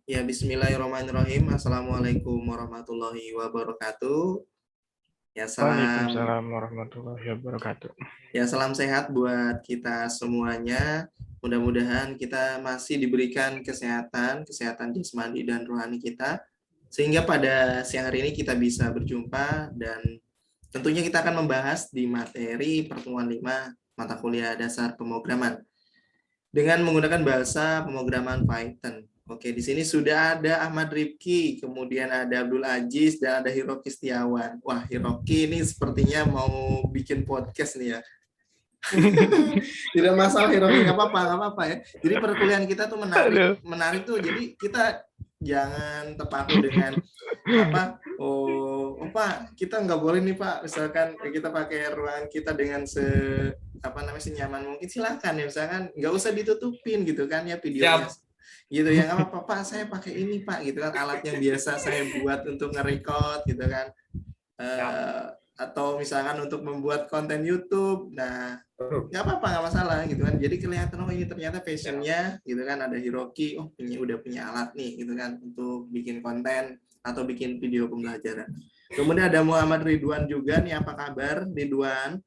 Ya, bismillahirrahmanirrahim. Assalamualaikum warahmatullahi wabarakatuh. Ya, Waalaikumsalam warahmatullahi wabarakatuh. salam sehat buat kita semuanya. Mudah-mudahan kita masih diberikan kesehatan jasmani dan rohani kita, sehingga pada siang hari ini kita bisa berjumpa dan tentunya kita akan membahas di materi pertemuan 5 mata kuliah dasar pemrograman dengan menggunakan bahasa pemrograman Python. Oke, di sini sudah ada Ahmad Rifki, kemudian ada Abdul Aziz, dan ada Hiroki Setiawan. Wah, Hiroki ini sepertinya mau bikin podcast nih ya. Tidak masalah Hiroki, nggak apa-apa ya. Jadi perkuliahan kita tuh menarik tuh. Jadi kita jangan terpaku dengan apa, Pak, kita nggak boleh nih Pak, misalkan kita pakai ruang kita dengan senyaman mungkin, silakan ya, misalkan nggak usah ditutupin gitu kan ya videonya. Gitu ya, nggak apa-apa Pak, saya pakai ini Pak, gitu kan, alat yang biasa saya buat untuk nge-record gitu kan, atau misalkan untuk membuat konten YouTube. Nah, nggak apa-apa, nggak masalah gitu kan. Jadi kelihatan, oh ini ternyata passionnya gitu kan. Ada Hiroki, oh udah punya alat nih gitu kan untuk bikin konten atau bikin video pembelajaran. Kemudian ada Muhammad Ridwan juga nih, apa kabar Ridwan?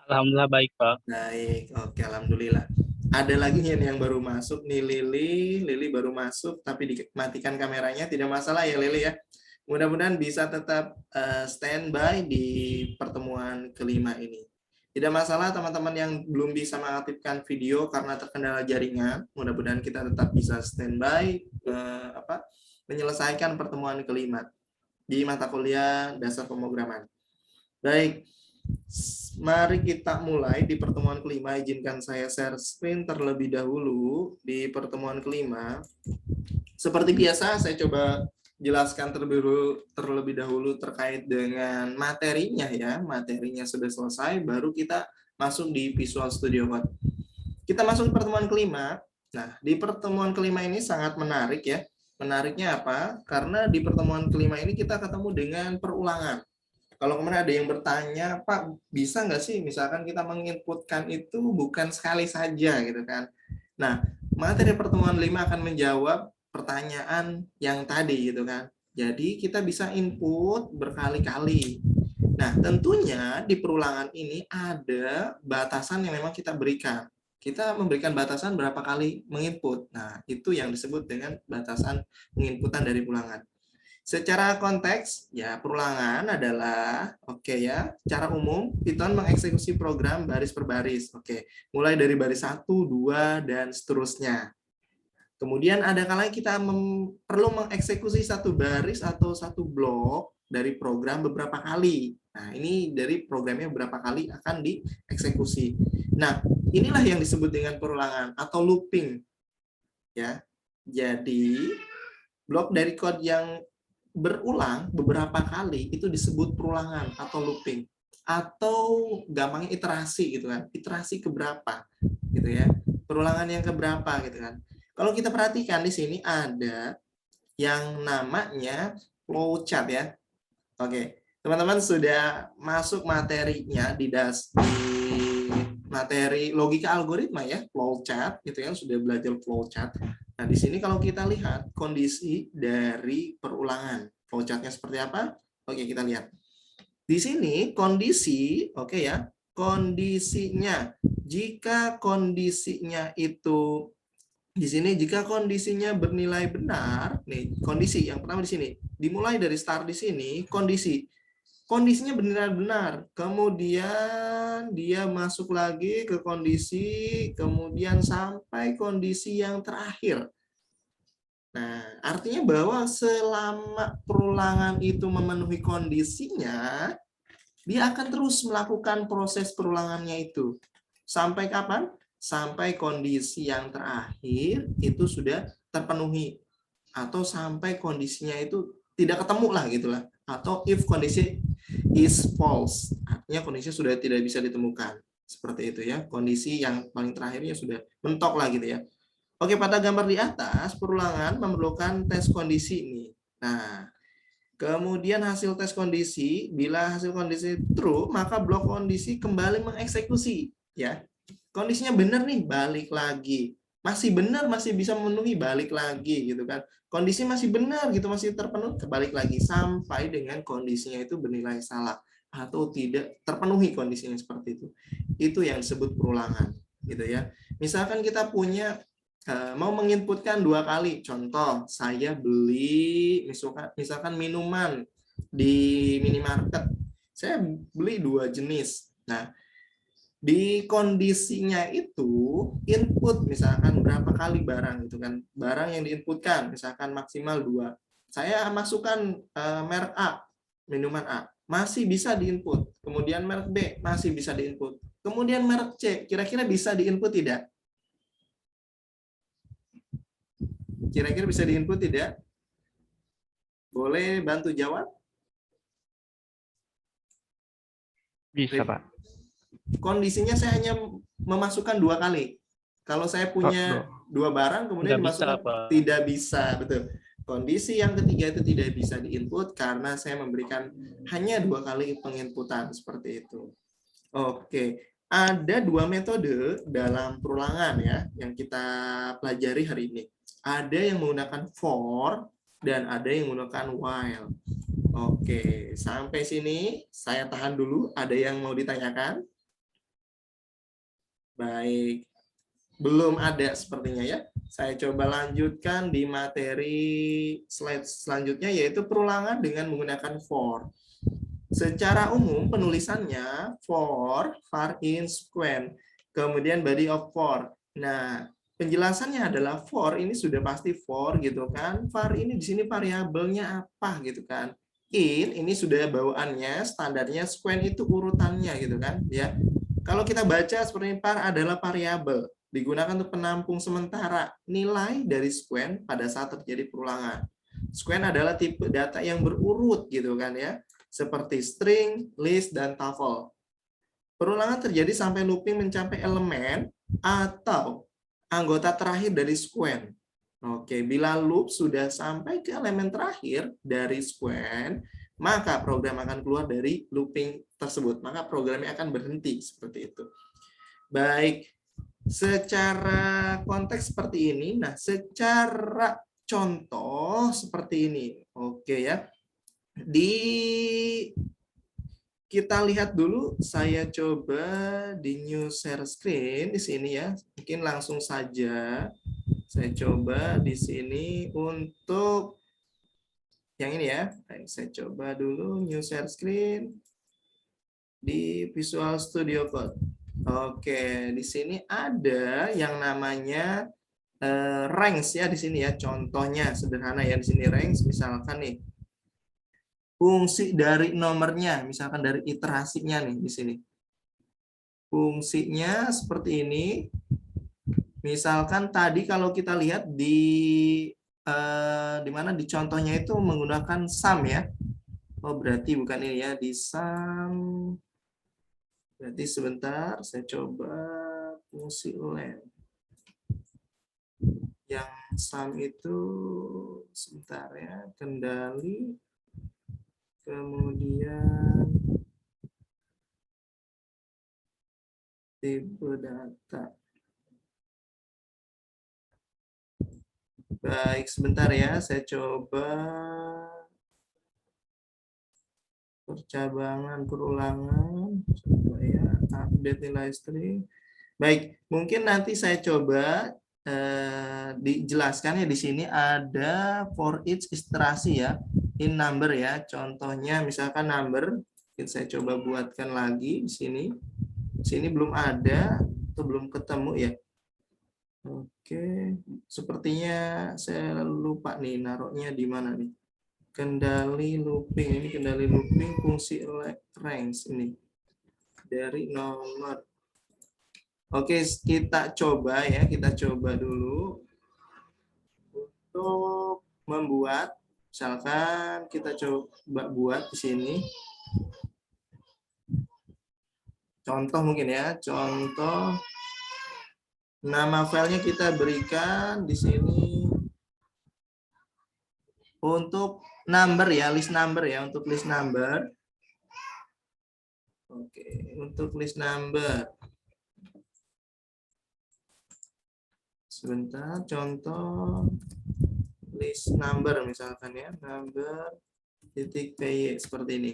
Alhamdulillah baik Pak. Baik, oke, alhamdulillah. Ada lagi nih yang baru masuk nih, Lili baru masuk tapi dimatikan kameranya, tidak masalah ya Lili ya. Mudah-mudahan bisa tetap standby di pertemuan kelima ini. Tidak masalah teman-teman yang belum bisa mengaktifkan video karena terkendala jaringan. Mudah-mudahan kita tetap bisa standby menyelesaikan pertemuan kelima di mata kuliah dasar pemrograman. Baik, mari kita mulai di pertemuan kelima. Izinkan saya share screen terlebih dahulu di pertemuan kelima. Seperti biasa, saya coba jelaskan terlebih dahulu terkait dengan materinya ya. Materinya sudah selesai, baru kita masuk di Visual Studio Code. Kita masuk di pertemuan kelima. Nah, di pertemuan kelima ini sangat menarik ya. Menariknya apa? Karena di pertemuan kelima ini kita ketemu dengan perulangan. Kalau kemudian ada yang bertanya, Pak, bisa nggak sih misalkan kita menginputkan itu bukan sekali saja gitu kan. Nah, materi pertemuan 5 akan menjawab pertanyaan yang tadi gitu kan. Jadi kita bisa input berkali-kali. Nah, tentunya di perulangan ini ada batasan yang memang kita berikan. Kita memberikan batasan berapa kali menginput. Nah, itu yang disebut dengan batasan penginputan dari perulangan. Secara konteks, ya perulangan adalah, ya, secara umum Python mengeksekusi program baris per baris. Mulai dari baris 1, 2, dan seterusnya. Kemudian ada kalanya kita perlu mengeksekusi satu baris atau satu blok dari program beberapa kali. Nah, ini dari programnya beberapa kali akan dieksekusi. Nah, inilah yang disebut dengan perulangan atau looping. Ya. Jadi, blok dari kode yang berulang beberapa kali itu disebut perulangan atau looping, atau gampangnya iterasi gitu kan, iterasi keberapa gitu ya, perulangan yang keberapa gitu kan. Kalau kita perhatikan di sini ada yang namanya flowchart ya. Oke, teman-teman sudah masuk materinya di materi logika algoritma ya, flowchart gitu ya, sudah belajar flowchart. Nah, di sini kalau kita lihat kondisi dari perulangan, flowchartnya seperti apa? Oke, kita lihat. Di sini kondisi, ya, kondisinya. Jika kondisinya itu di sini, jika kondisinya bernilai benar, nih kondisi yang pertama di sini, dimulai dari start di sini, kondisinya benar-benar, kemudian dia masuk lagi ke kondisi, kemudian sampai kondisi yang terakhir. Nah, artinya bahwa selama perulangan itu memenuhi kondisinya, dia akan terus melakukan proses perulangannya itu. Sampai kapan? Sampai kondisi yang terakhir itu sudah terpenuhi. Atau sampai kondisinya itu tidak ketemu lah gitulah. Atau if kondisi is false, artinya kondisi sudah tidak bisa ditemukan. Seperti itu ya, kondisi yang paling terakhirnya sudah mentok lah gitu ya. Oke, pada gambar di atas, perulangan memerlukan tes kondisi ini. Nah, kemudian hasil tes kondisi, bila hasil kondisi true, maka blok kondisi kembali mengeksekusi. Ya, kondisinya benar nih, balik lagi. masih benar, masih bisa memenuhi, balik lagi gitu kan. Kondisi masih benar gitu, masih terpenuhi, balik lagi sampai dengan kondisinya itu bernilai salah atau tidak terpenuhi kondisinya seperti itu. Itu yang disebut perulangan gitu ya. Misalkan kita punya mau menginputkan 2 kali. Contoh, saya beli misalkan minuman di minimarket. Saya beli 2 jenis. Nah, di kondisinya itu input misalkan berapa kali barang itu kan, barang yang diinputkan misalkan maksimal 2, saya masukkan merek A, minuman A masih bisa diinput, kemudian merek B masih bisa diinput, kemudian merek C kira-kira bisa diinput tidak, kira-kira bisa diinput tidak, boleh bantu jawab. Bisa, Pak. Kondisinya saya hanya memasukkan 2 kali. Kalau saya punya 2 barang kemudian dimasukkan, tidak bisa, betul. Kondisi yang ketiga itu tidak bisa diinput karena saya memberikan hanya 2 kali penginputan seperti itu. Oke, ada 2 metode dalam perulangan ya yang kita pelajari hari ini. Ada yang menggunakan for dan ada yang menggunakan while. Oke, sampai sini saya tahan dulu. Ada yang mau ditanyakan? Baik, belum ada sepertinya ya. Saya coba lanjutkan di materi slide selanjutnya, yaitu perulangan dengan menggunakan for. Secara umum penulisannya for, var in, sequen, kemudian body of for. Nah, penjelasannya adalah for ini sudah pasti for gitu kan. Var ini di sini variabelnya apa gitu kan. In ini sudah bawaannya, standarnya, sequen itu urutannya gitu kan ya. Kalau kita baca seperti var adalah variabel, digunakan untuk penampung sementara nilai dari sequen pada saat terjadi perulangan. Sequen adalah tipe data yang berurut gitu kan ya, seperti string, list, dan tuple. Perulangan terjadi sampai looping mencapai elemen atau anggota terakhir dari sequen. Oke, bila loop sudah sampai ke elemen terakhir dari sequen, maka program akan keluar dari looping tersebut. Maka programnya akan berhenti seperti itu. Baik, secara konteks seperti ini. Nah, secara contoh seperti ini. Oke ya. Kita lihat dulu, saya coba di new share screen di sini ya. Mungkin langsung saja saya coba di sini untuk yang ini ya. Baik, saya coba dulu new share screen di Visual Studio Code. Oke, di sini ada yang namanya range ya di sini ya. Contohnya sederhana ya di sini range, misalkan nih fungsi dari nomornya, misalkan dari iterasinya nih di sini. Fungsinya seperti ini. Misalkan tadi kalau kita lihat di mana di contohnya itu menggunakan sum ya. Oh, berarti bukan ini ya, di sum. Berarti sebentar saya coba fungsi len. Yang sum itu sebentar ya, kendali, kemudian tipe data. Baik, sebentar ya, saya coba percabangan perulangan, coba ya, update nilai string. Baik, mungkin nanti saya coba dijelaskan ya di sini ada for each iterasi ya, in number ya. Contohnya misalkan number, mungkin saya coba buatkan lagi di sini. Di sini belum ada atau belum ketemu ya. Oke, sepertinya saya lupa nih naruhnya di mana nih. Kendali looping, ini kendali looping fungsi range ini dari nomor. Oke, kita coba ya, kita coba dulu untuk membuat, misalkan kita coba buat di sini. Contoh mungkin ya, contoh nama filenya kita berikan di sini untuk number ya, list number ya, untuk list number. Oke, untuk list number. Sebentar, contoh list number misalkan ya, number titik py seperti ini.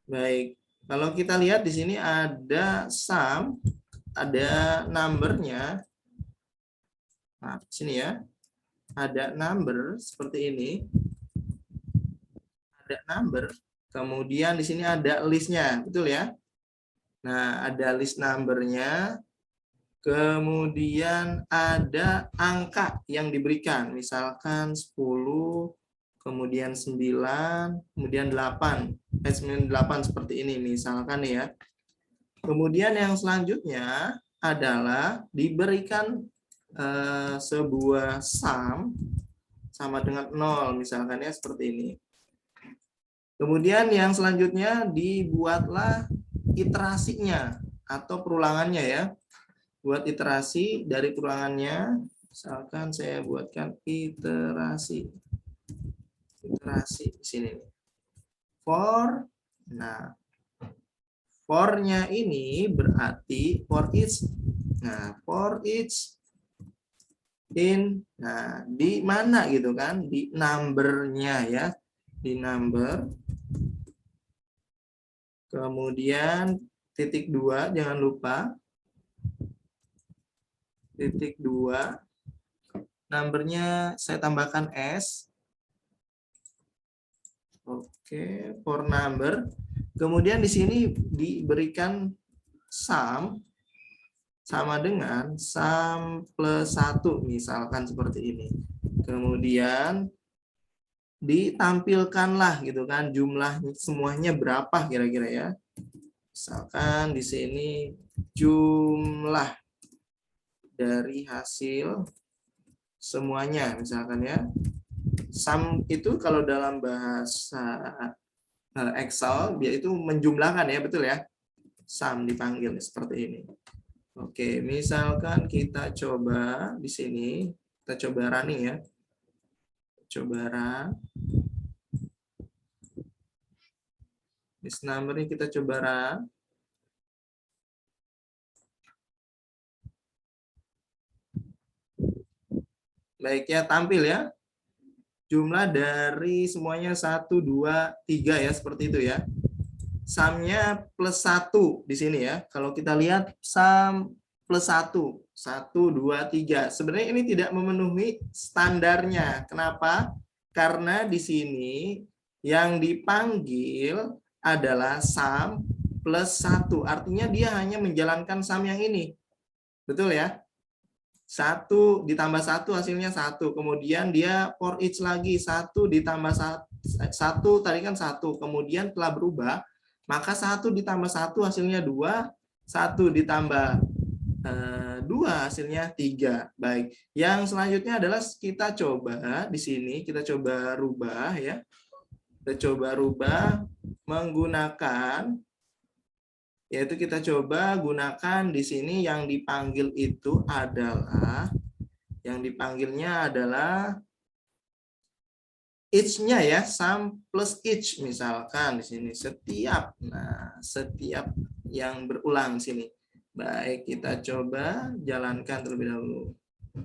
Baik, kalau kita lihat di sini ada sum, ada numbernya. Nah, di sini ya, ada number seperti ini. Ada number, kemudian di sini ada listnya, betul ya? Nah, ada list numbernya, kemudian ada angka yang diberikan, misalkan 10, kemudian 9, kemudian 8, 98 seperti ini misalkan ya. Kemudian yang selanjutnya adalah diberikan sebuah sum sama dengan 0 misalkan ya seperti ini. Kemudian yang selanjutnya dibuatlah iterasinya atau perulangannya ya. Buat iterasi dari perulangannya, misalkan saya buatkan iterasi. Iterasi di sini. For, nah, for-nya ini berarti for each. Nah, for each in, nah, di mana gitu kan? Di number-nya ya. Di number. Kemudian titik 2, jangan lupa. Titik 2, numbernya saya tambahkan S. Oke, for number. Kemudian di sini diberikan sum sama dengan sum plus 1, misalkan seperti ini. Kemudian ditampilkanlah gitu kan jumlah semuanya berapa kira-kira ya. Misalkan di sini jumlah dari hasil semuanya misalkan ya. Sum itu kalau dalam bahasa Excel dia itu menjumlahkan ya, betul ya. Sum dipanggil seperti ini. Oke, misalkan kita coba di sini, kita coba running ya. Coba run. List number ini kita coba run. Baik ya, tampil ya. Jumlah dari semuanya 1, 2, 3 ya, seperti itu ya. Sum-nya plus 1 di sini ya. Kalau kita lihat sum plus 1, 1, 2, 3. Sebenarnya ini tidak memenuhi standarnya. Kenapa? Karena di sini yang dipanggil adalah sum plus 1. Artinya dia hanya menjalankan sum yang ini. Betul ya? 1 ditambah 1 hasilnya 1. Kemudian dia for each lagi 1 ditambah 1 tadi kan 1. Kemudian telah berubah, maka 1 ditambah 1 hasilnya 2, 1 ditambah 2 hasilnya 3. Baik. Yang selanjutnya adalah kita coba di sini, kita coba rubah ya. Kita coba rubah menggunakan, yaitu kita coba gunakan di sini yang dipanggil itu adalah, yang dipanggilnya adalah each-nya ya, sum plus each misalkan di sini setiap. Nah, setiap yang berulang sini. Baik, kita coba jalankan terlebih dahulu.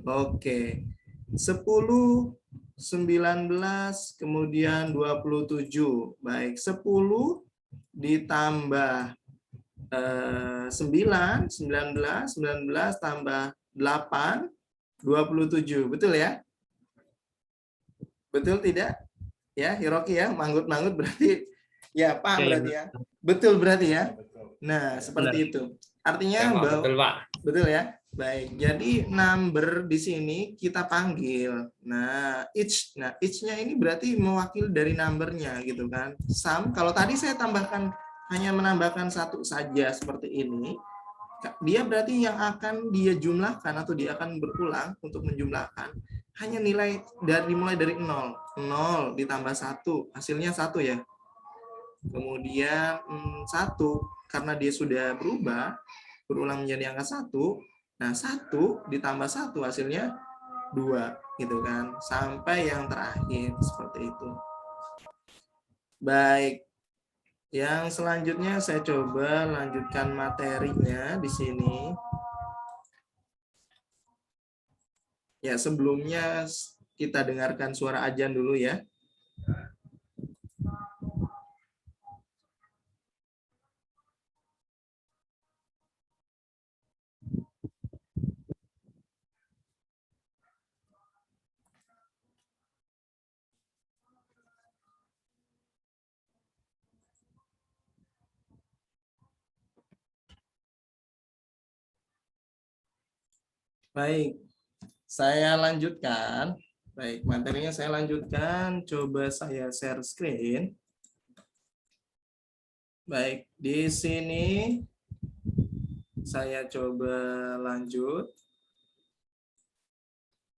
Oke. 10, 19, kemudian 27. Baik, 10 ditambah 9, 19 tambah 8, 27. Betul ya? Betul tidak? Ya, Hiroki ya, manggut-manggut berarti ya, Pak berarti ya. Betul berarti ya. Nah, seperti itu. Artinya bahwa betul, Pak. Betul ya? Baik. Jadi number di sini kita panggil. Nah, each-nya ini berarti mewakili dari numbernya gitu kan. Sum, kalau tadi saya tambahkan hanya menambahkan 1 saja seperti ini, dia berarti yang akan dia jumlahkan atau dia akan berulang untuk menjumlahkan hanya nilai mulai dari 0. 0 ditambah 1, hasilnya 1 ya. Kemudian 1, karena dia sudah berubah, berulang menjadi angka 1, nah 1 ditambah 1 hasilnya 2, gitu kan. Sampai yang terakhir, seperti itu. Baik. Yang selanjutnya saya coba lanjutkan materinya di sini. Ya, sebelumnya kita dengarkan suara azan dulu ya. Baik, saya lanjutkan. Baik, materinya saya lanjutkan. Coba saya share screen. Baik, di sini saya coba lanjut.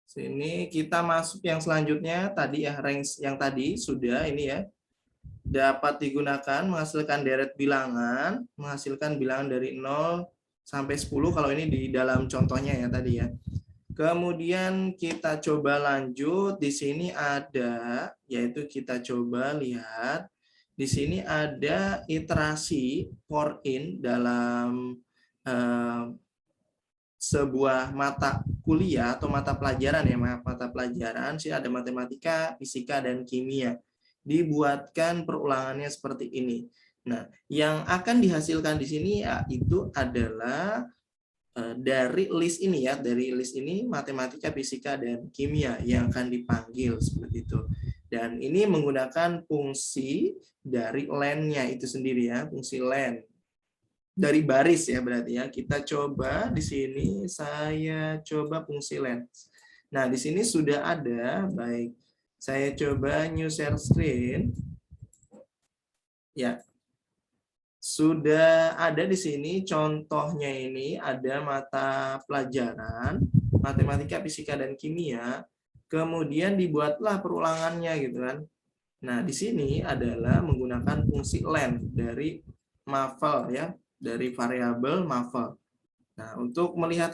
Sini kita masuk yang selanjutnya tadi ya, range yang tadi sudah ini ya. Dapat digunakan menghasilkan deret bilangan, menghasilkan bilangan dari 0 sampai 10 kalau ini di dalam contohnya ya tadi ya. Kemudian kita coba lanjut, di sini ada, yaitu kita coba lihat, di sini ada iterasi for in dalam sebuah mata kuliah atau mata pelajaran ya, mata pelajaran sih ada matematika, fisika, dan kimia. Dibuatkan perulangannya seperti ini. Nah, yang akan dihasilkan di sini ya, itu adalah dari list ini ya, dari list ini matematika, fisika, dan kimia yang akan dipanggil seperti itu. Dan ini menggunakan fungsi dari len-nya itu sendiri ya, fungsi len. Dari baris ya berarti ya. Kita coba di sini saya coba fungsi len. Nah, di sini sudah ada, baik. Saya coba new share screen. Ya, sudah ada di sini contohnya ini ada mata pelajaran matematika, fisika, dan kimia. Kemudian dibuatlah perulangannya gitu kan. Nah, di sini adalah menggunakan fungsi len dari mafel ya, dari variabel mafel. Nah, untuk melihat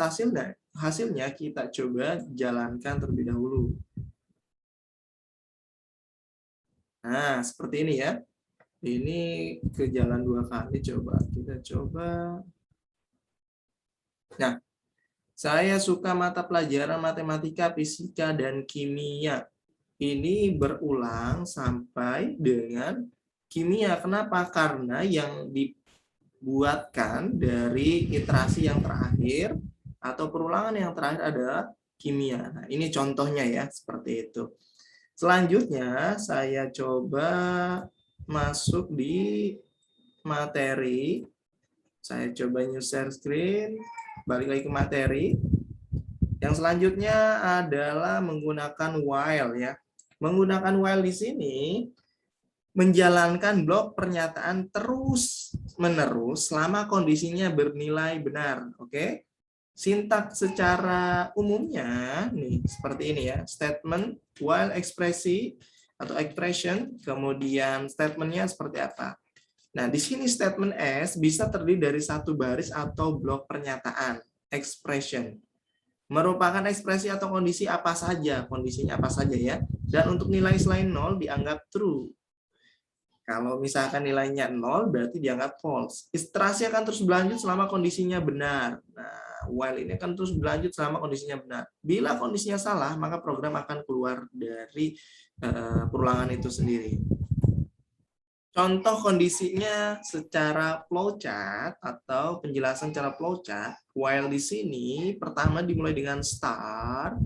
hasilnya kita coba jalankan terlebih dahulu. Nah, seperti ini ya. Ini ke jalan 2 kali, coba kita coba. Nah, saya suka mata pelajaran matematika, fisika, dan kimia. Ini berulang sampai dengan kimia. Kenapa? Karena yang dibuatkan dari iterasi yang terakhir atau perulangan yang terakhir adalah kimia. Nah, ini contohnya ya, seperti itu. Selanjutnya, saya coba masuk di materi. Saya coba new share screen. Balik lagi ke materi. Yang selanjutnya adalah menggunakan while ya. Menggunakan while di sini menjalankan blok pernyataan terus-menerus selama kondisinya bernilai benar. Oke? Sintaks secara umumnya nih seperti ini ya. Statement, while ekspresi atau expression, kemudian statementnya seperti apa. Nah, di sini statement S bisa terdiri dari satu baris atau blok pernyataan, expression. Merupakan ekspresi atau kondisi apa saja, kondisinya apa saja ya. Dan untuk nilai selain 0 dianggap true. Kalau misalkan nilainya 0 berarti dianggap false. Iterasi akan terus berlanjut selama kondisinya benar. Nah, while ini akan terus berlanjut selama kondisinya benar. Bila kondisinya salah, maka program akan keluar dari perulangan itu sendiri. Contoh kondisinya secara flowchart atau penjelasan secara flowchart, while di sini pertama dimulai dengan start.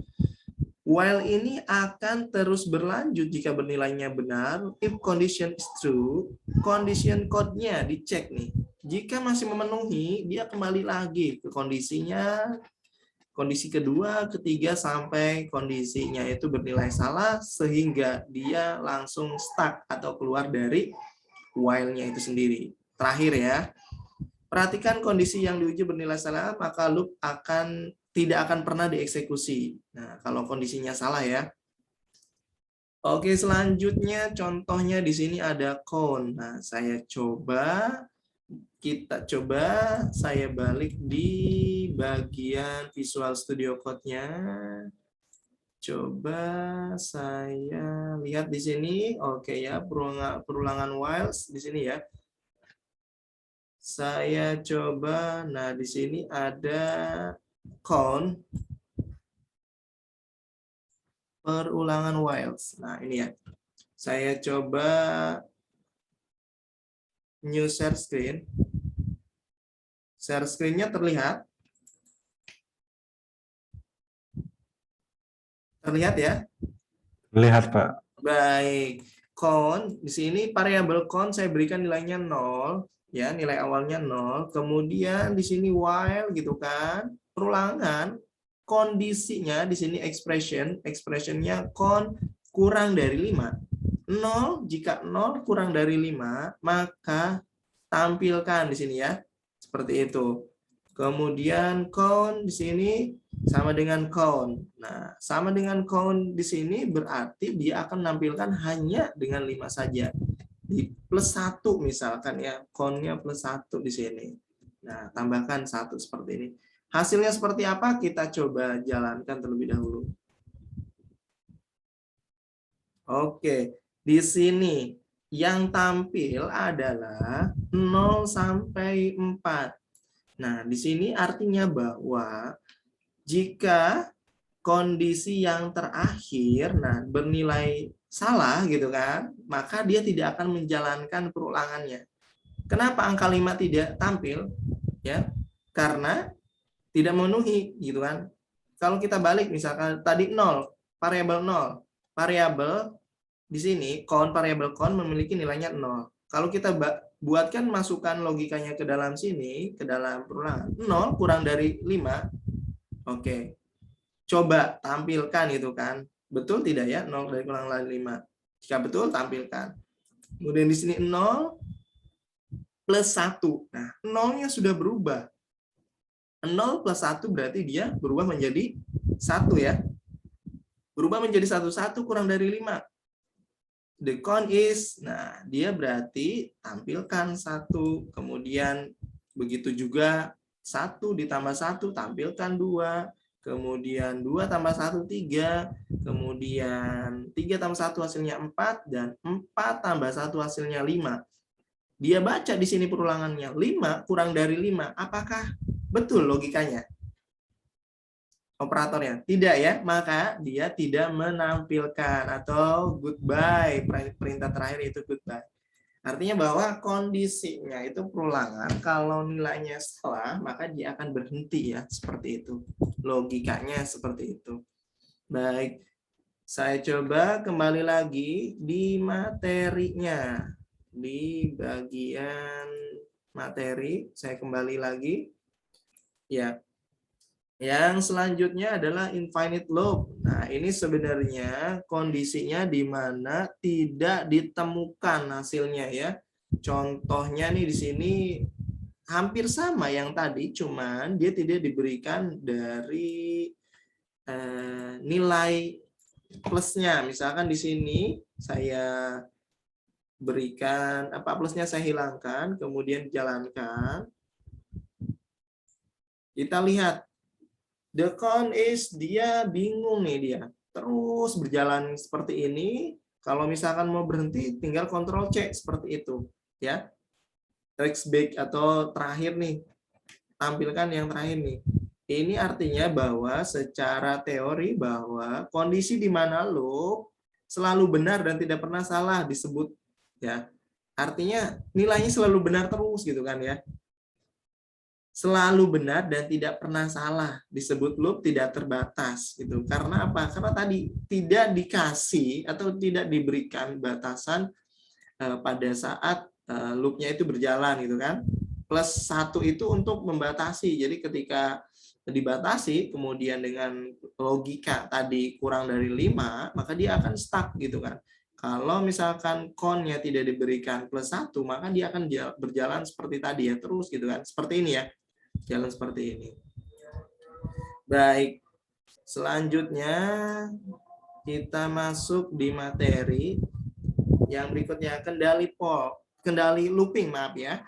While ini akan terus berlanjut jika bernilainya benar. If condition is true, condition code-nya dicek nih. Jika masih memenuhi, dia kembali lagi ke kondisinya, kondisi kedua, ketiga, sampai kondisinya itu bernilai salah, sehingga dia langsung stuck atau keluar dari while-nya itu sendiri. Terakhir ya, perhatikan kondisi yang diuji bernilai salah, maka loop tidak akan pernah dieksekusi. Nah, kalau kondisinya salah ya. Oke, selanjutnya contohnya di sini ada count. Nah, kita coba saya balik di bagian Visual Studio Code-nya. Coba saya lihat di sini. Oke ya, perulangan whiles di sini ya. Saya coba, nah di sini ada count. perulangan whiles. Nah, ini ya. Saya coba new share screen. Share screen-nya terlihat? Terlihat ya? Lihat, Pak. Baik. Count, di sini variabel count saya berikan nilainya 0, ya, nilai awalnya 0. Kemudian di sini while gitu kan. Perulangan kondisinya di sini expressionnya count kurang dari 5. 0, jika 0 kurang dari 5, maka tampilkan di sini ya. Seperti itu. Kemudian count di sini sama dengan count. Nah, sama dengan count di sini berarti dia akan menampilkan hanya dengan 5 saja. Di plus 1 misalkan ya, count-nya plus 1 di sini. Nah, tambahkan 1 seperti ini. Hasilnya seperti apa? Kita coba jalankan terlebih dahulu. Oke, di sini yang tampil adalah 0 sampai 4. Nah, di sini artinya bahwa jika kondisi yang terakhir bernilai salah gitu kan, maka dia tidak akan menjalankan perulangannya. Kenapa angka 5 tidak tampil? Ya, karena tidak memenuhi gitu kan. Kalau kita balik misalkan tadi 0, variabel 0. Variabel di sini variabel count memiliki nilainya 0. Kalau kita buatkan masukkan logikanya ke dalam sini, ke dalam perulangan, 0 kurang dari 5. Oke. Coba tampilkan itu kan. Betul tidak ya? 0 dari kurang dari 5. Jika betul, tampilkan. Kemudian di sini 0 plus 1. Nah, 0-nya sudah berubah. 0 plus 1 berarti dia berubah menjadi 1 ya. Berubah menjadi 1 kurang dari 5. The count is, nah dia berarti tampilkan 1, kemudian begitu juga 1 ditambah 1 tampilkan 2, kemudian 2 tambah 1 3, kemudian 3 tambah 1 hasilnya 4, dan 4 tambah 1 hasilnya 5. Dia baca di sini perulangannya 5 kurang dari 5. Apakah betul logikanya? Operatornya tidak ya, maka dia tidak menampilkan atau goodbye. Perintah terakhir itu goodbye. Artinya bahwa kondisinya itu perulangan, kalau nilainya salah maka dia akan berhenti ya, seperti itu. Logikanya seperti itu. Baik, saya coba kembali lagi di materinya. Di bagian materi, saya kembali lagi. Ya. Yang selanjutnya adalah infinite loop. Nah, ini sebenarnya kondisinya di mana tidak ditemukan hasilnya ya. Contohnya nih di sini hampir sama yang tadi, cuman dia tidak diberikan dari nilai plusnya. Misalkan di sini saya berikan plusnya saya hilangkan, kemudian jalankan. Kita lihat. The count is, dia bingung nih dia. Terus berjalan seperti ini. Kalau misalkan mau berhenti, tinggal Ctrl C seperti itu. Ya, text back atau terakhir nih. Tampilkan yang terakhir nih. Ini artinya bahwa secara teori bahwa kondisi di mana loop selalu benar dan tidak pernah salah disebut. Ya, artinya nilainya selalu benar terus gitu kan ya. Selalu benar dan tidak pernah salah, disebut loop tidak terbatas gitu. Karena apa? Karena tadi tidak dikasih atau tidak diberikan batasan pada saat loopnya itu berjalan gitu kan. Plus 1 itu untuk membatasi. Jadi ketika dibatasi kemudian dengan logika tadi kurang dari 5, maka dia akan stuck gitu kan. Kalau misalkan count-nya tidak diberikan plus 1, maka dia akan berjalan seperti tadi ya, terus gitu kan. Seperti ini ya. Jalan seperti ini. Baik, selanjutnya kita masuk di materi yang berikutnya, kendali looping, maaf ya.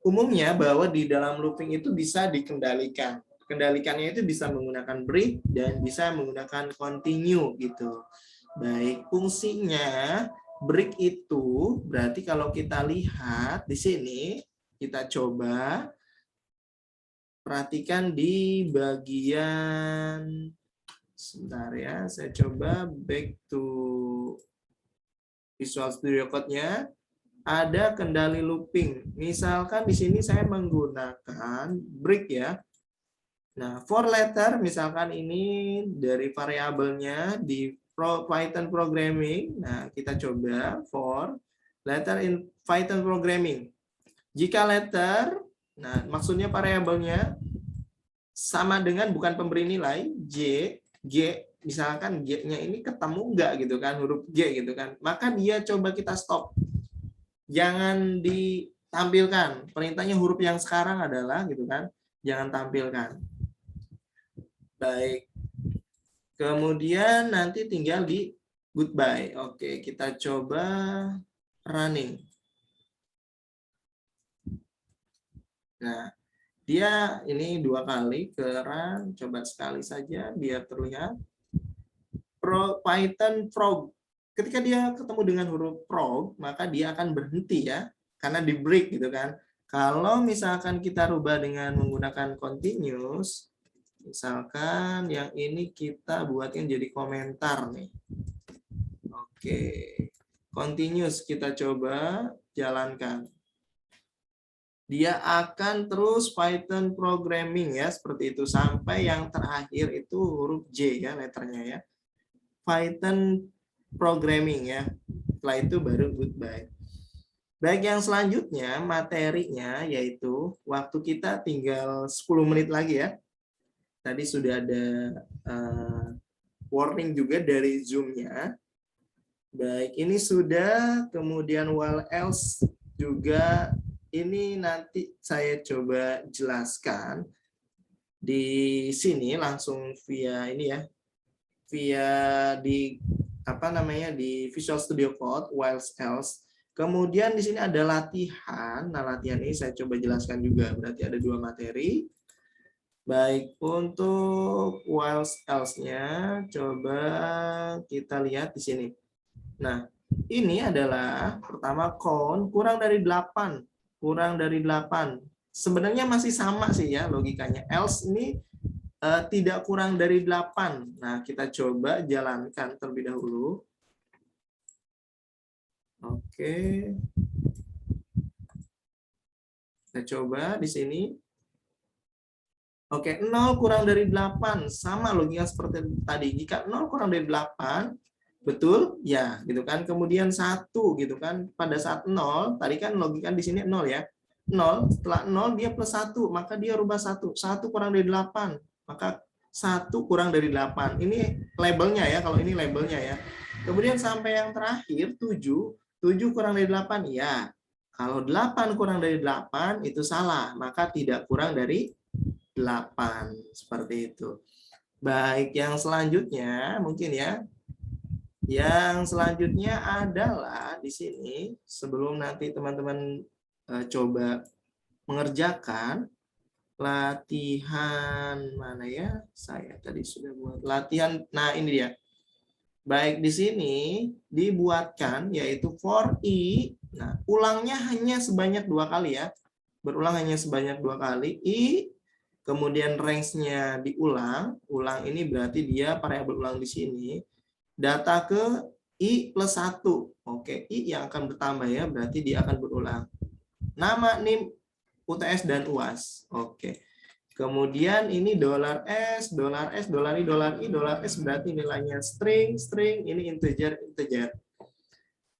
Umumnya bahwa di dalam looping itu bisa dikendalikan. Kendalikannya itu bisa menggunakan break dan bisa menggunakan continue gitu. Baik, fungsinya break itu berarti kalau kita lihat di sini, kita coba perhatikan di bagian Sebentar ya, saya coba back to Visual Studio Code-nya. Ada kendali looping. Misalkan di sini saya menggunakan break ya. Nah, for letter misalkan ini dari variabelnya di Python programming. Nah, kita coba for letter in Python programming. Jika letter, nah maksudnya variabelnya sama dengan bukan pemberi nilai G, misalkan G-nya ini ketemu enggak gitu kan, huruf G gitu kan, maka dia coba kita stop. Jangan ditampilkan. Perintahnya huruf yang sekarang adalah gitu kan, jangan tampilkan. Baik. Kemudian nanti tinggal di goodbye. Oke, kita coba running. Nah, dia ini 2 kali ke run, coba sekali saja biar terlihat. Python frog. Ketika dia ketemu dengan huruf frog, maka dia akan berhenti ya, karena di break gitu kan. Kalau misalkan kita rubah dengan menggunakan continuous, misalkan yang ini kita buatnya jadi komentar nih. Oke, continuous kita coba jalankan. Dia akan terus Python programming ya, seperti itu sampai yang terakhir itu huruf J ya, letternya ya. Python programming ya. Setelah itu baru goodbye. Baik, yang selanjutnya materinya yaitu waktu kita tinggal 10 menit lagi ya. Tadi sudah ada warning juga dari Zoom-nya. Baik, ini sudah, kemudian while else juga ini nanti saya coba jelaskan di sini langsung via ini ya. Via di apa namanya di Visual Studio Code while else. Kemudian di sini ada latihan. Nah, latihan ini saya coba jelaskan juga. Berarti ada 2 materi. Baik, untuk while else-nya coba kita lihat di sini. Nah, ini adalah pertama count kurang dari 8. Kurang dari 8. Sebenarnya masih sama sih ya logikanya. Else ini tidak kurang dari 8. Nah, kita coba jalankan terlebih dahulu. Oke. Kita coba di sini. Oke, 0 kurang dari 8. Sama logika seperti tadi. Jika 0 kurang dari 8, betul? Ya, gitu kan. Kemudian 1 gitu kan. Pada saat 0, tadi kan logika di sini 0 ya. 0, setelah 0 dia plus 1, maka dia rubah 1. 1 kurang dari 8. Maka 1 kurang dari 8. Ini labelnya ya, kalau ini labelnya ya. Kemudian sampai yang terakhir 7. 7 kurang dari 8, ya. Kalau 8 kurang dari 8 itu salah, maka tidak kurang dari 8. Seperti itu. Baik, yang selanjutnya mungkin ya. Yang selanjutnya adalah di sini, sebelum nanti teman-teman coba mengerjakan latihan mana ya? Saya tadi sudah buat latihan. Nah, ini dia. Baik, di sini dibuatkan yaitu for i. Nah, ulangnya hanya sebanyak 2 kali ya. Berulang hanya sebanyak 2 kali. I, kemudian range-nya diulang. Ulang ini berarti dia variabel ulang di sini. Data ke i plus 1. Oke, i yang akan bertambah ya. Berarti dia akan berulang. Nama, NIM, UTS, dan UAS. Oke. Kemudian ini $S, $S berarti nilainya string, ini integer.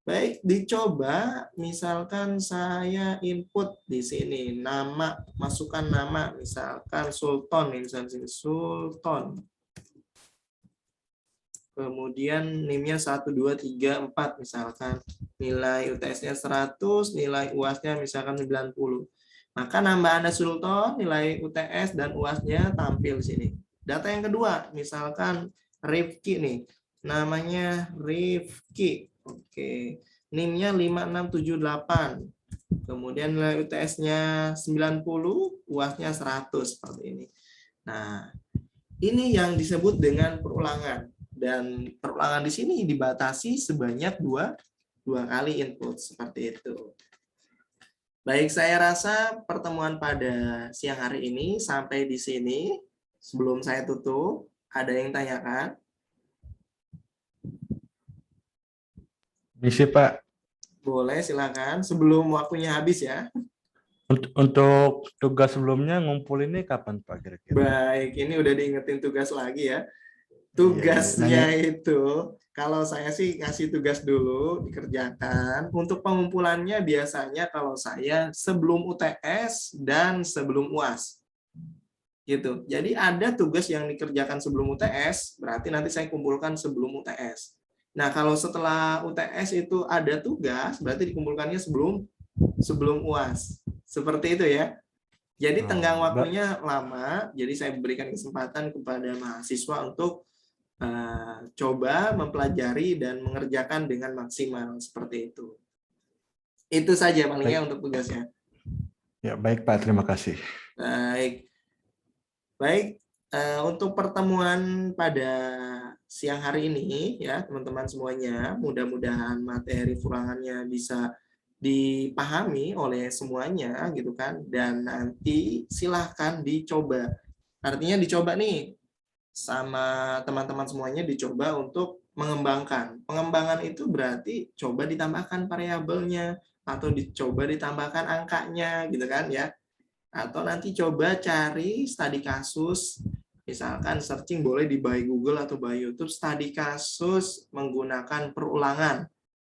Baik, dicoba misalkan saya input di sini nama, masukkan nama misalkan Sultan, misalkan Sultan. Kemudian NIM-nya 1 2 3 4 misalkan. Nilai UTS-nya 100, nilai UAS-nya misalkan 90. Maka nambah Anda Sultan, nilai UTS dan UAS-nya tampil di sini. Data yang kedua, misalkan Rifki nih. Namanya Rifki. Oke. NIM-nya 5678. Kemudian nilai UTS-nya 90, UAS-nya 100 seperti ini. Nah, ini yang disebut dengan perulangan. Dan perulangan di sini dibatasi sebanyak 2 kali input seperti itu. Baik, saya rasa pertemuan pada siang hari ini sampai di sini. Sebelum saya tutup, Ada yang tanyakan? Misi Pak, Boleh, silakan. Sebelum waktunya habis ya. untuk tugas sebelumnya ngumpul ini kapan Pak kira-kira? Baik, ini udah diingetin tugas lagi ya. Iya, iya. Nanya, Tugasnya itu, kalau saya sih ngasih tugas dulu, dikerjakan. Untuk pengumpulannya biasanya kalau saya sebelum UTS dan sebelum UAS. Gitu. Jadi ada tugas yang dikerjakan sebelum UTS, berarti nanti saya kumpulkan sebelum UTS. Nah, kalau setelah UTS itu ada tugas, berarti dikumpulkannya sebelum UAS. Seperti itu ya. Jadi tenggang waktunya lama, jadi saya berikan kesempatan kepada mahasiswa untuk coba mempelajari dan mengerjakan dengan maksimal seperti itu. Itu saja palingnya baik. untuk tugasnya. Ya, baik Pak, terima kasih. Baik. Untuk pertemuan pada siang hari ini ya teman-teman semuanya, mudah-mudahan materi furangannya bisa dipahami oleh semuanya gitu kan, dan nanti silahkan dicoba. Artinya dicoba nih sama teman-teman semuanya, dicoba untuk mengembangkan. Pengembangan itu berarti coba ditambahkan variabelnya atau dicoba ditambahkan angkanya gitu kan ya. Atau nanti coba cari studi kasus, misalkan searching boleh di by Google atau by YouTube, studi kasus menggunakan perulangan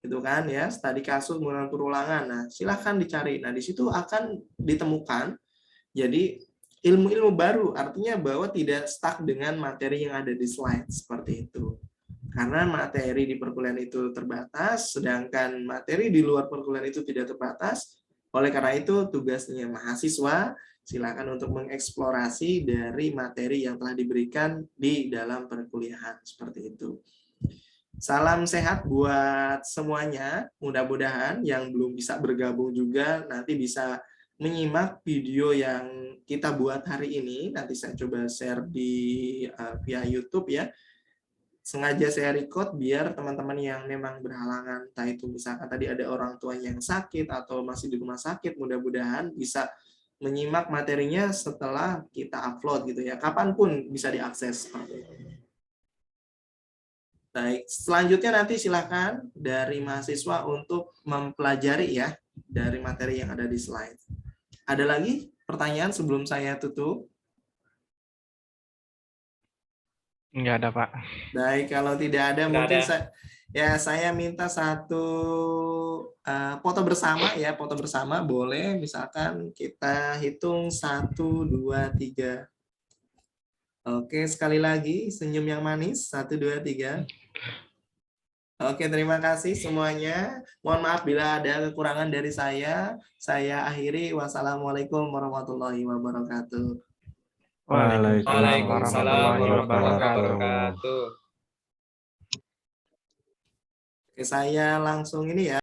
gitu kan ya, studi kasus menggunakan perulangan. Nah, silahkan dicari. Nah, di situ akan ditemukan jadi ilmu-ilmu baru, artinya bahwa tidak stuck dengan materi yang ada di slide seperti itu. Karena materi di perkuliahan itu terbatas, sedangkan materi di luar perkuliahan itu tidak terbatas. Oleh karena itu, tugasnya mahasiswa silakan untuk mengeksplorasi dari materi yang telah diberikan di dalam perkuliahan seperti itu. Salam sehat buat semuanya. Mudah-mudahan yang belum bisa bergabung juga nanti bisa menyimak video yang kita buat hari ini. Nanti saya coba share di via YouTube ya. Sengaja saya record biar teman-teman yang memang berhalangan, entah itu misalkan tadi ada orang tua yang sakit atau masih di rumah sakit, mudah-mudahan bisa menyimak materinya setelah kita upload gitu ya. Kapanpun bisa diakses seperti itu. Baik, selanjutnya nanti silakan dari mahasiswa untuk mempelajari ya dari materi yang ada di slide. Ada lagi pertanyaan sebelum saya tutup? Enggak ada, Pak. Baik, kalau tidak ada mungkin saya minta satu foto bersama ya, foto bersama boleh, misalkan kita hitung 1, 2, 3. Oke, sekali lagi senyum yang manis, 1, 2, 3. Oke, terima kasih semuanya. Mohon maaf bila ada kekurangan dari saya. Saya akhiri. Wassalamualaikum warahmatullahi wabarakatuh. Waalaikumsalam Waalaikumsalam warahmatullahi wabarakatuh. wabarakatuh. Oke, saya langsung ini ya.